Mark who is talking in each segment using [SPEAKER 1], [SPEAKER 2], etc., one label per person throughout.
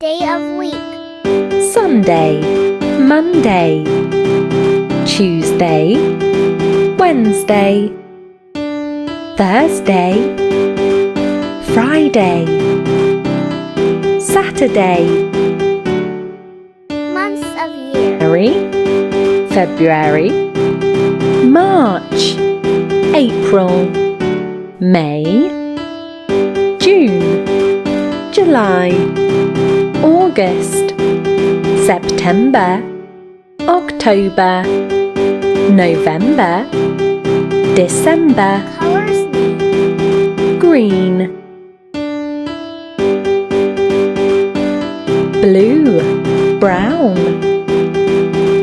[SPEAKER 1] day of week.
[SPEAKER 2] Sunday, Monday, Tuesday, Wednesday, Thursday, Friday, Saturday.
[SPEAKER 1] Months of year.
[SPEAKER 2] January, February, March, April, May, June, July, August, September, October, November, December.
[SPEAKER 1] Colors name.
[SPEAKER 2] Green, blue, brown,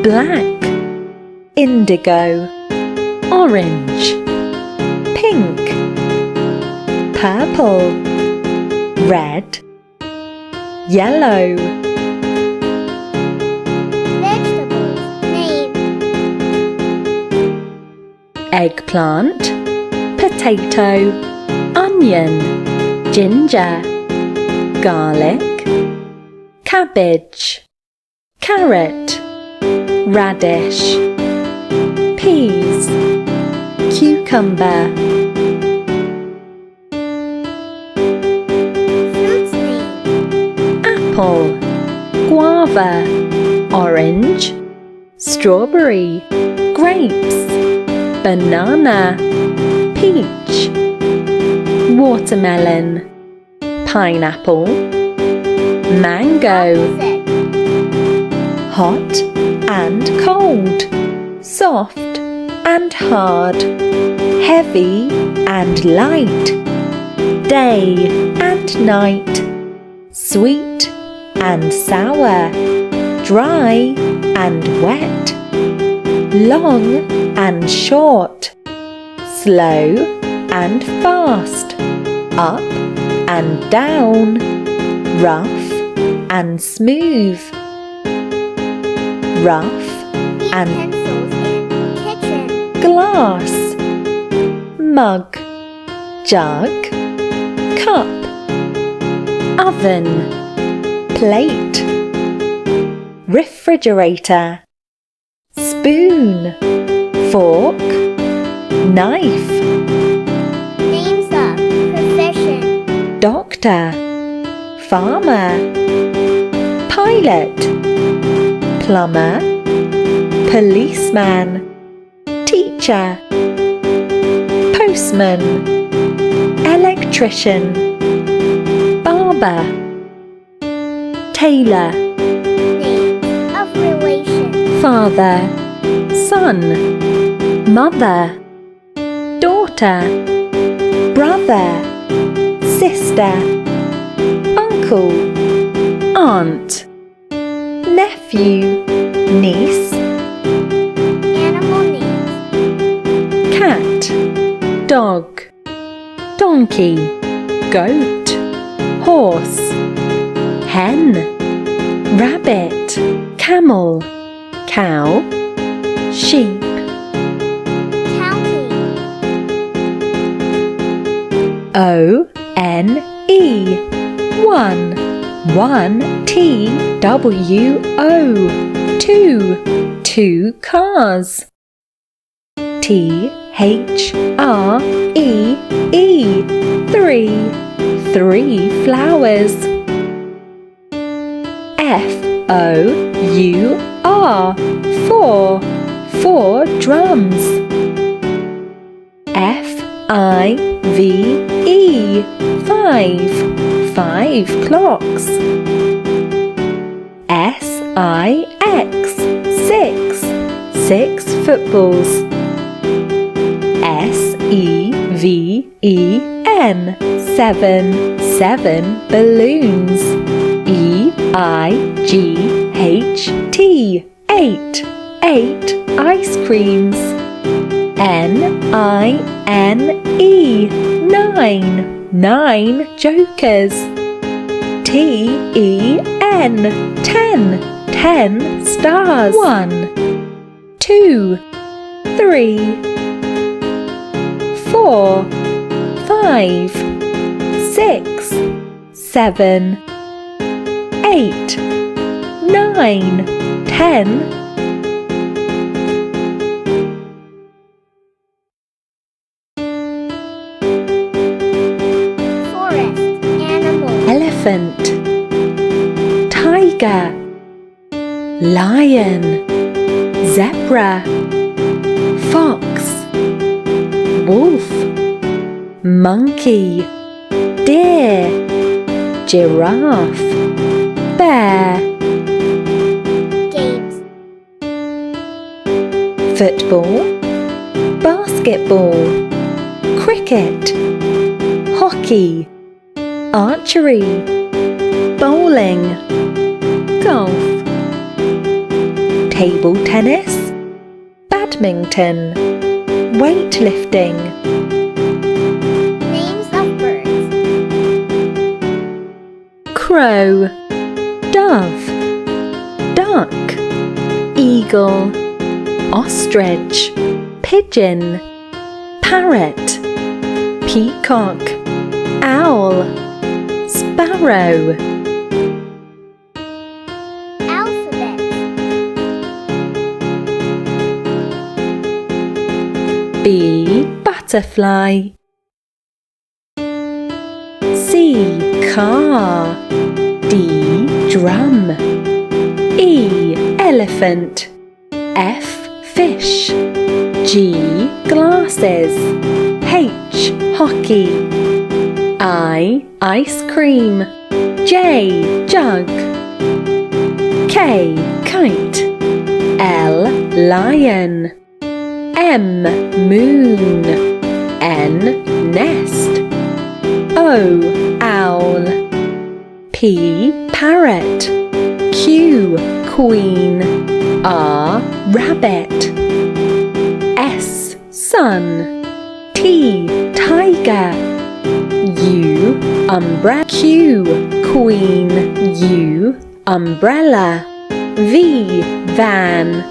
[SPEAKER 2] black, indigo, orange, pink, purple, red, yellow.
[SPEAKER 1] Vegetables name.
[SPEAKER 2] Eggplant, potato, onion, ginger, garlic, cabbage, carrot, radish, peas, cucumber.
[SPEAKER 1] Fruits name.
[SPEAKER 2] Apple, guava, orange, strawberry, grapes, banana, peach, watermelon, pineapple, mango.
[SPEAKER 1] Opposite.
[SPEAKER 2] Hot and cold, soft and hard, heavy and light, day and night, sweet and sour, dry and wet, long and short, slow and fast, up and down, rough and smooth, rough and
[SPEAKER 1] Utensils in kitchen.
[SPEAKER 2] glass, mug, jug, cup, oven, plate, refrigerator, spoon, fork, knife.
[SPEAKER 1] Names of profession.
[SPEAKER 2] Doctor, farmer, pilot, plumber, policeman, teacher, postman, electrician, barber, tailor.
[SPEAKER 1] Names of relation.
[SPEAKER 2] Father, son, mother, daughter, brother, sister, uncle, aunt, nephew, niece.
[SPEAKER 1] Animal names.
[SPEAKER 2] Cat, dog, donkey, goat, horse, hen, rabbit, camel, cow, sheep.
[SPEAKER 1] Counting.
[SPEAKER 2] O-N-E, one, T-W-O, two cars. T-H-R-E-E, three flowers. F-O-U-R, four drums. F-I-V-E, five clocks. S-I-X, six footballs. S-E-V-E-N, seven balloons. E-I-G-H-T, eight ice creams. N-I-N-E, nine jokers. T-E-N, ten stars. 1, 2, 3, 4, 5, 6, 7, 8, 9, 10.
[SPEAKER 1] Forest. Animal.
[SPEAKER 2] Elephant, tiger, lion, zebra, fox, wolf, monkey, deer, giraffe, bear.
[SPEAKER 1] Games.
[SPEAKER 2] Football, basketball, cricket, hockey, archery, bowling, golf, table tennis, badminton, weightlifting.
[SPEAKER 1] Names of birds.
[SPEAKER 2] Crow, dove, duck, eagle, ostrich, pigeon, parrot, peacock, owl, sparrow.
[SPEAKER 1] Alphabet.
[SPEAKER 2] B, butterfly. C, car. D, drum. E, elephant. F, fish. G, glasses. H, hockey. I, ice cream. J, jug. K, kite. L, lion. M, moon. N, nest. O, owl. P, parrot. Q, queen. R, rabbit. S, sun. T, tiger. U, umbrella. Q, queen. U, umbrella. V, van.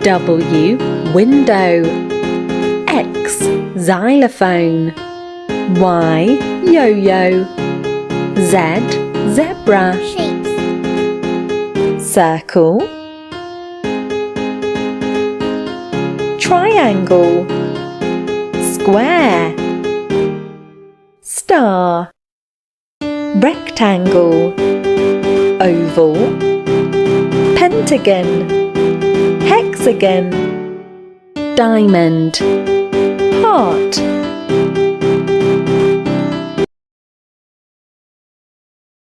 [SPEAKER 2] W, window. X, xylophone. Y, yo-yo. Z, zebra.
[SPEAKER 1] Shapes.
[SPEAKER 2] Circle, triangle, square, star, rectangle, oval, pentagon, hexagon, diamond, heart.